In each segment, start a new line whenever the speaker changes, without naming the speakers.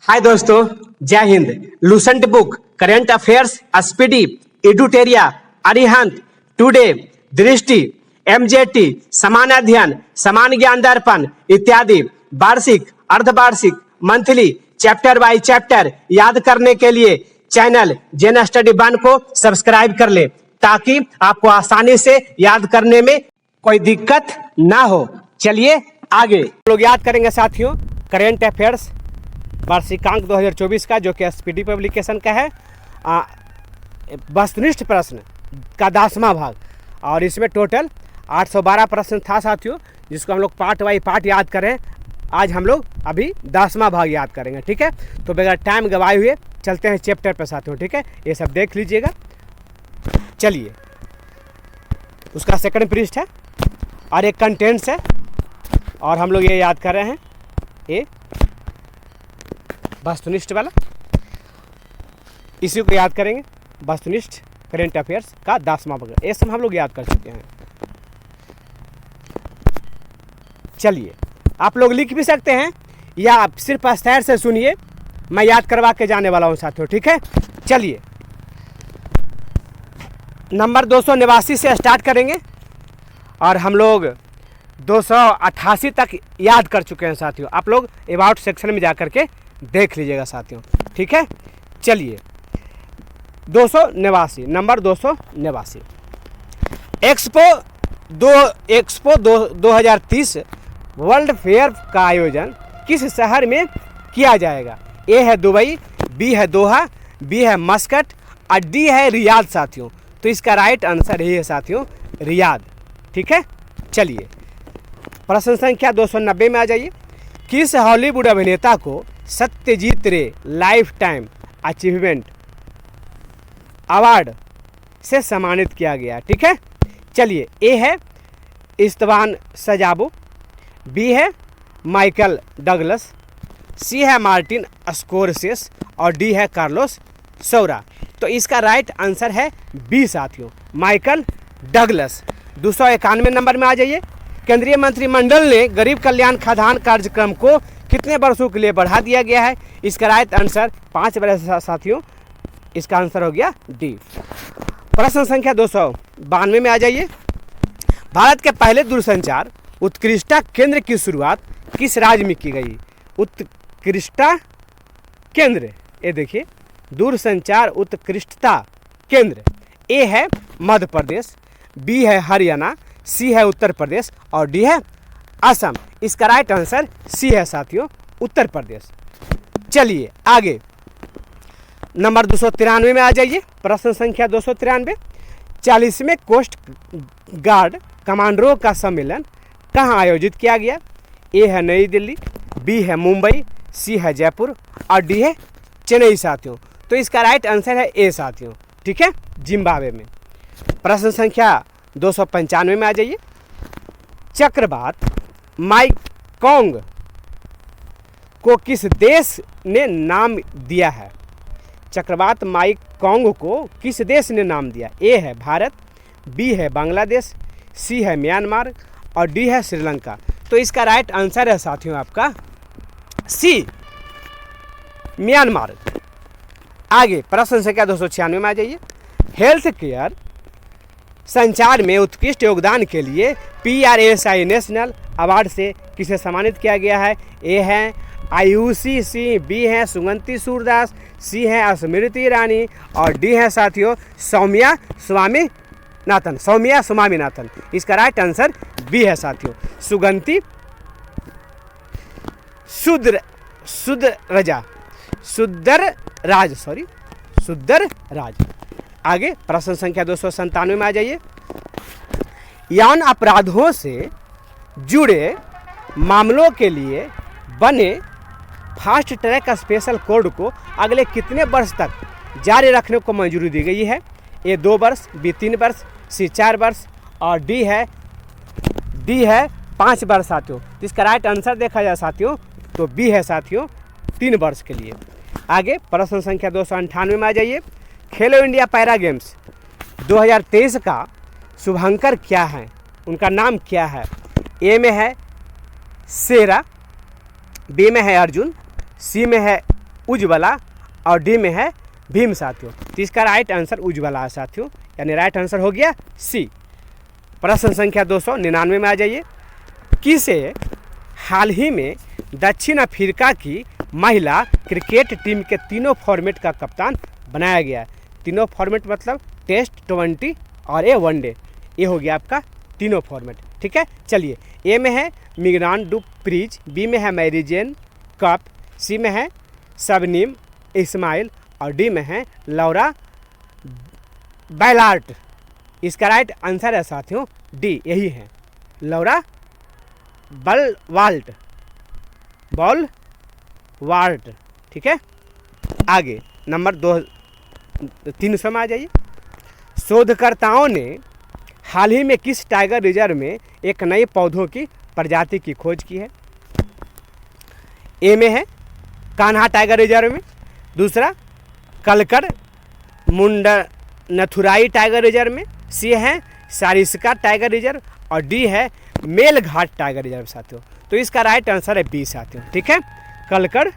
हाय दोस्तों, जय हिंद। Lucent book, current affairs, Speedy, एडुटेरिया, अरिहंत, टुडे, दृष्टि, एमजेटी, समान अध्ययन, समान ज्ञान दर्पण इत्यादि वार्षिक, अर्धवार्षिक, मंथली, चैप्टर बाय चैप्टर याद करने के लिए चैनल जेन स्टडी वन को सब्सक्राइब कर ले ताकि आपको आसानी से याद करने में कोई दिक्कत ना हो। चलिए आगे लोग याद करेंगे साथियों करंट अफेयर्स वार्षिकांक 2024 का, जो कि एसपीडी पब्लिकेशन का है। वस्तुनिष्ठ प्रश्न का 10वां भाग, और इसमें टोटल 812 प्रश्न था साथियों, जिसको हम लोग पार्ट बाई पार्ट याद करें। आज हम लोग अभी 10वां भाग याद करेंगे, ठीक है। तो बगैर टाइम गवाए हुए चलते हैं चैप्टर पर साथियों, ठीक है। ये सब देख लीजिएगा। चलिए, उसका सेकंड पृष्ठ है और एक कंटेंट्स है, और हम लोग ये याद कर रहे हैं ये वस्तुनिष्ठ वाला, इसी को याद करेंगे। वस्तुनिष्ठ करंट अफेयर्स का 10वां भाग, ये सब हम लोग याद कर चुके हैं। चलिए, आप लोग लिख भी सकते हैं या आप सिर्फ अस्तर से सुनिए, मैं याद करवा के जाने वाला हूं साथियों, ठीक है। चलिए, नंबर 289 से स्टार्ट करेंगे और हम लोग 288 तक याद कर चुके हैं साथियों। आप लोग अबाउट सेक्शन में जा करके देख लीजिएगा साथियों, ठीक है। चलिए, 289, नंबर 289, एक्सपो 2030 वर्ल्ड फेयर का आयोजन किस शहर में किया जाएगा? ए है दुबई, बी है दोहा, बी है मस्कट और डी है रियाद साथियों। तो इसका राइट आंसर ये है साथियों, रियाद, ठीक है। चलिए, प्रश्न संख्या 290 में आ जाइए। किस हॉलीवुड अभिनेता को सत्यजीत रे लाइफ टाइम अचीवमेंट अवार्ड से सम्मानित किया गया, ठीक है। चलिए, ए है इस्तवान सजाबो, बी है माइकल डगलस, सी है मार्टिन स्कोरसेस और डी है कार्लोस सौरा। तो इसका राइट आंसर है बी साथियों, माइकल डगलस। 291 नंबर में आ जाइए। केंद्रीय मंत्रिमंडल ने गरीब कल्याण खाद्यान्न कार्यक्रम को कितने वर्षों के लिए बढ़ा दिया गया है? इसका राइट आंसर 5 वर्ष साथियों, इसका आंसर हो गया डी। प्रश्न संख्या 292 में आ जाइए। भारत के पहले दूरसंचार उत्कृष्टता केंद्र की शुरुआत किस राज्य में की गई? उत्कृष्टता केंद्र, ये देखिए, दूरसंचार उत्कृष्टता केंद्र। ए है मध्य प्रदेश, बी है हरियाणा, सी है उत्तर प्रदेश और डी है असम। इसका राइट आंसर सी है साथियों, उत्तर प्रदेश। चलिए आगे, नंबर 293 में आ जाइए। प्रश्न संख्या 293, 40वें कोस्ट गार्ड कमांडरों का सम्मेलन कहाँ आयोजित किया गया? ए है नई दिल्ली, बी है मुंबई, सी है जयपुर और डी है चेन्नई साथियों। तो इसका राइट आंसर है ए साथियों, ठीक है, जिम्बाब्वे में। प्रश्न संख्या 295 में आ जाइए। चक्रवात माईकॉन्ग को किस देश ने नाम दिया है? चक्रवात माईकॉन्ग को किस देश ने नाम दिया? ए है भारत, बी है बांग्लादेश, सी है म्यांमार और डी है श्रीलंका। तो इसका राइट आंसर है साथियों आपका सी, म्यांमार। आगे, प्रश्न संख्या 296 में आ जाइए। हेल्थ केयर संचार में उत्कृष्ट योगदान के लिए PRSI नेशनल अवार्ड से किसे सम्मानित किया गया है? ए है आयुषी, सी बी है सुगंती सूरदास, सी है स्मृति ईरानी और डी है साथियों सौम्या स्वामीनाथन। इसका राइट आंसर बी है साथियों, सुगंती सुदरराज। आगे, प्रश्न संख्या 297 में आ जाइए। यौन अपराधों से जुड़े मामलों के लिए बने फास्ट ट्रैक स्पेशल कोर्ट को अगले कितने वर्ष तक जारी रखने को मंजूरी दी गई है? ए 2 वर्ष, बी 3 वर्ष, सी 4 वर्ष और डी है 5 वर्ष साथियों। इसका राइट आंसर देखा जाए साथियों तो बी है साथियों, 3 वर्ष के लिए। आगे, प्रश्न संख्या 298 में आ जाइए। खेलो इंडिया पैरा गेम्स 2023 का शुभंकर क्या है? उनका नाम क्या है? ए में है शेरा, बी में है अर्जुन, सी में है उज्ज्वला और डी में है भीम साथियों। तो इसका राइट आंसर उज्ज्वला है साथियों, यानी राइट आंसर हो गया सी। प्रश्न संख्या 299 में आ जाइए। किसे हाल ही में दक्षिण अफ्रीका की महिला क्रिकेट टीम के तीनों फॉर्मेट का कप्तान बनाया गया है? तीनों फॉर्मेट मतलब टेस्ट, 20 और वनडे, ये हो गया आपका तीनों फॉर्मेट। ठीक है, चलिए। ए में है मिग्रान डू प्रीज, बी में है मैरिजेन कप, सी में है शबनीम इस्माइल और डी में है लौरा बैलार्ट। इसका राइट आंसर है साथियों डी, यही है लौरा बॉल वार्ट। ठीक है, आगे नंबर 300 में आ जाइए। शोधकर्ताओं ने हाल ही में किस टाइगर रिजर्व में एक नए पौधों की प्रजाति की खोज की है? ए में है कान्हा टाइगर रिजर्व में, दूसरा कलकर मुंडनथुराई टाइगर रिजर्व में, सी है सारिस्का टाइगर रिजर्व और डी है मेलघाट टाइगर रिजर्व साथियों। तो इसका राइट आंसर है बी साथियों। ठीक है, कलकर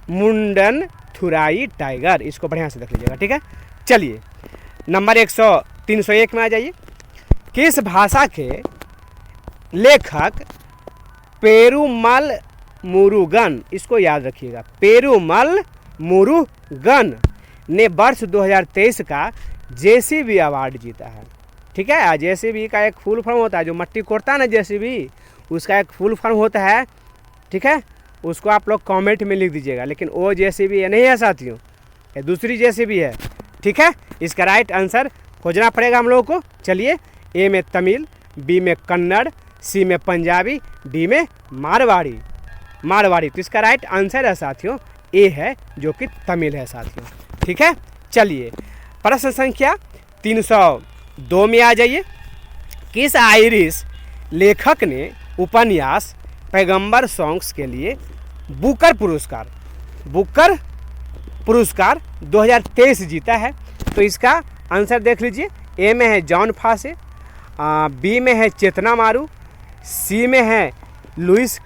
मुंडनथुराई टाइगर, इसको बढ़िया से देख लीजिएगा। ठीक है, चलिए नंबर 301 में आ जाइए। किस भाषा के लेखक पेरुमल मुरुगन, इसको याद रखिएगा, पेरुमल मुरुगन ने वर्ष 2023 का जेसीबी अवार्ड जीता है? ठीक है, जेसीबी का एक फुल फॉर्म होता है, जो मट्टी कोड़ता है ना जेसीबी, उसका एक फुल फॉर्म होता है। ठीक है, उसको आप लोग कमेंट में लिख दीजिएगा, लेकिन वो जेसीबी ये नहीं है साथियों, ये दूसरी जेसीबी है। ठीक है, इसका राइट आंसर खोजना पड़ेगा हम लोगों को। चलिए, ए में तमिल, बी में कन्नड़, सी में पंजाबी, डी में मारवाड़ी। तो इसका राइट आंसर है साथियों ए है, जो कि तमिल है साथियों। ठीक है, चलिए प्रश्न संख्या 302 में आ जाइए। किस आयरिश लेखक ने उपन्यास पैगंबर सॉन्ग्स के लिए बुकर पुरस्कार 2023 जीता है? तो इसका आंसर देख लीजिए। ए में है जॉन फासे, बी में है चेतना मारू, सी में है लुइस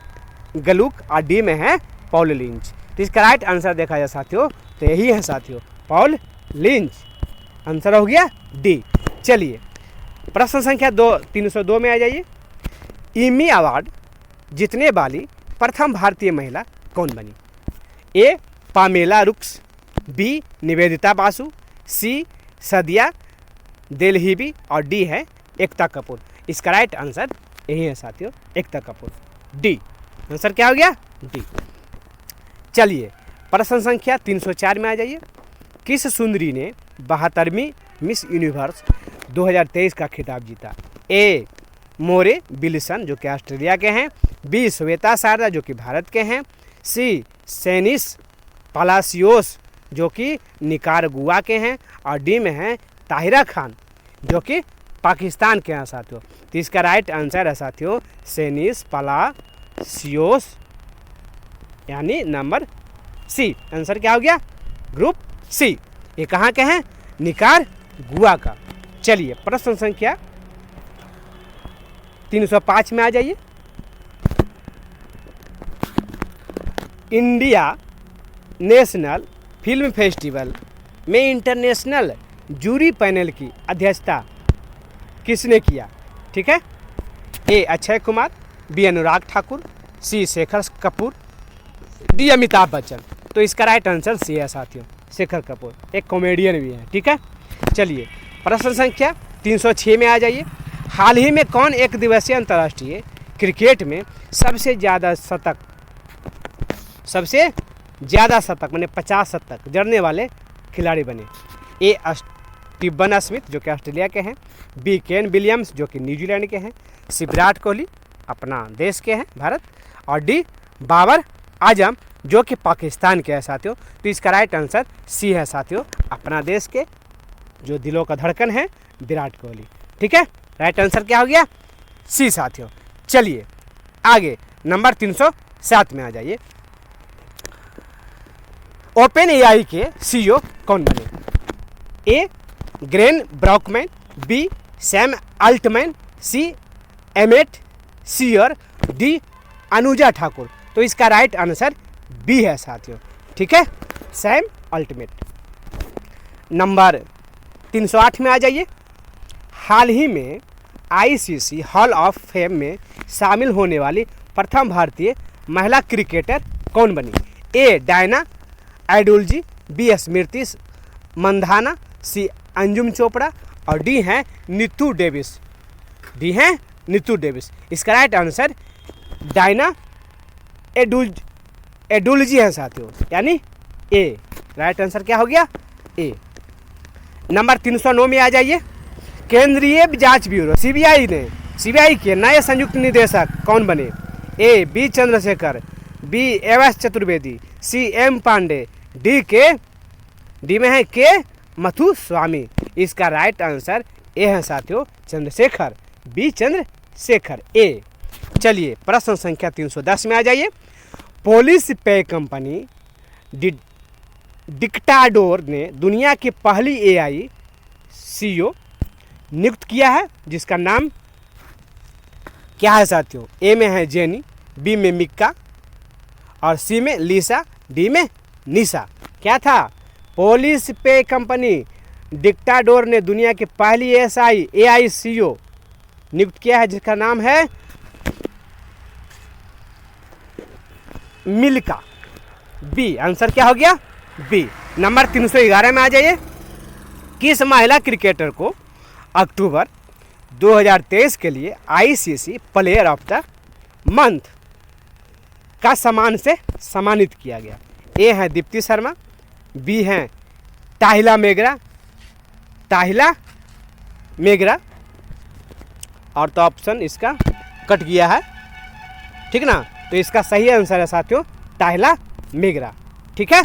गलुक और डी में है पॉल लिंच। तो इसका राइट आंसर देखा जाए साथियों तो यही है साथियों, पॉल लिंच। आंसर हो गया डी। चलिए प्रश्न संख्या 302 में आ जाइए। इमी अवार्ड जीतने वाली प्रथम भारतीय महिला कौन बनी? ए पामेला रुक्स, बी निवेदिता बासु, सी सदिया देलहिबी और डी है एकता कपूर। इसका राइट आंसर यही है साथियों, एकता कपूर, डी। आंसर क्या हो गया? डी। चलिए प्रश्न संख्या 304 में आ जाइए। किस सुंदरी ने 72वीं मिस यूनिवर्स 2023 का खिताब जीता? ए मोरे बिल्सन जो कि ऑस्ट्रेलिया के हैं, बी श्वेता शारदा जो कि भारत के हैं, सी सेनिस पलासियोस जो कि निकारागुआ के हैं और डी में है ताहिरा खान जो कि पाकिस्तान के हैं साथियों। तो इसका राइट आंसर है साथियों सेनिस पलासियोस, यानी नंबर सी। आंसर क्या हो गया? Group C. ये कहाँ के हैं? निकारागुआ का। चलिए प्रश्न संख्या 305 में आ जाइए। इंडिया नेशनल फिल्म फेस्टिवल में इंटरनेशनल जूरी पैनल की अध्यक्षता किसने किया? ठीक है, ए अक्षय कुमार, बी अनुराग ठाकुर, सी शेखर कपूर, डी अमिताभ बच्चन। तो इसका राइट आंसर सी है साथियों, शेखर कपूर, एक कॉमेडियन भी है। ठीक है, चलिए प्रश्न संख्या 306 में आ जाइए। हाल ही में कौन एक दिवसीय अंतर्राष्ट्रीय क्रिकेट में सबसे ज़्यादा शतक मैंने 50 शतक जड़ने वाले खिलाड़ी बने? ए स्टीवन स्मिथ जो कि ऑस्ट्रेलिया के हैं, बी केन विलियम्स जो कि न्यूजीलैंड के हैं, सी विराट कोहली अपना देश के हैं भारत, और डी बाबर आजम जो कि पाकिस्तान के हैं साथियों। तो इसका राइट आंसर सी है साथियों, अपना देश के जो दिलों का धड़कन है विराट कोहली। ठीक है, राइट आंसर क्या हो गया? सी साथियों। चलिए आगे नंबर 307 में आ जाइए। ओपन एआई के सीईओ कौन बने? A Greg Brockman, B Sam Altman, C Emmett Shear, D Anuja Thakur. तो इसका राइट आंसर बी है साथियों। ठीक है, सैम अल्टीमेट। नंबर 308 में आ जाइए। हाल ही में आईसीसी हॉल ऑफ फेम में शामिल होने वाली प्रथम भारतीय महिला क्रिकेटर कौन बनी? ए डायना एडुल्जी, बी स्मृति मंधाना, सी अंजुम चोपड़ा और डी है नीतू डेविस। डी है नीतू डेविस। इसका राइट आंसर डायना एडुल्जी है साथियों, यानी ए। राइट आंसर क्या हो गया? ए। नंबर 309 में आ जाइए। केंद्रीय जांच ब्यूरो सीबीआई के नए संयुक्त निदेशक कौन बने? A B Chandrashekhar, B S Chaturvedi, C M Pandey, D में है के मथुस्वामी। इसका राइट आंसर ए है साथियों, चंद्रशेखर, बी चंद्रशेखर, ए। चलिए प्रश्न संख्या 310 में आ जाइए। पुलिस पे कंपनी डिक्टाडोर ने दुनिया की पहली एआई सीईओ नियुक्त किया है, जिसका नाम क्या है साथियों? ए में है जेनी, बी में मिक्का और सी में लिसा, डी में निशा। क्या था? पुलिस पे कंपनी डिक्टाडोर ने दुनिया की पहली एआई सीईओ नियुक्त किया है, जिसका नाम है मिल्का। बी आंसर क्या हो गया? बी। नंबर 311 में आ जाइए। किस महिला क्रिकेटर को अक्टूबर 2023 के लिए ICC player of the month का सम्मान से सम्मानित किया गया? ए है दीप्ति शर्मा, बी है ताहिला मेगरा और तो ऑप्शन इसका कट गया है, ठीक ना? तो इसका सही आंसर है साथियों ताहिला मेगरा, ठीक है।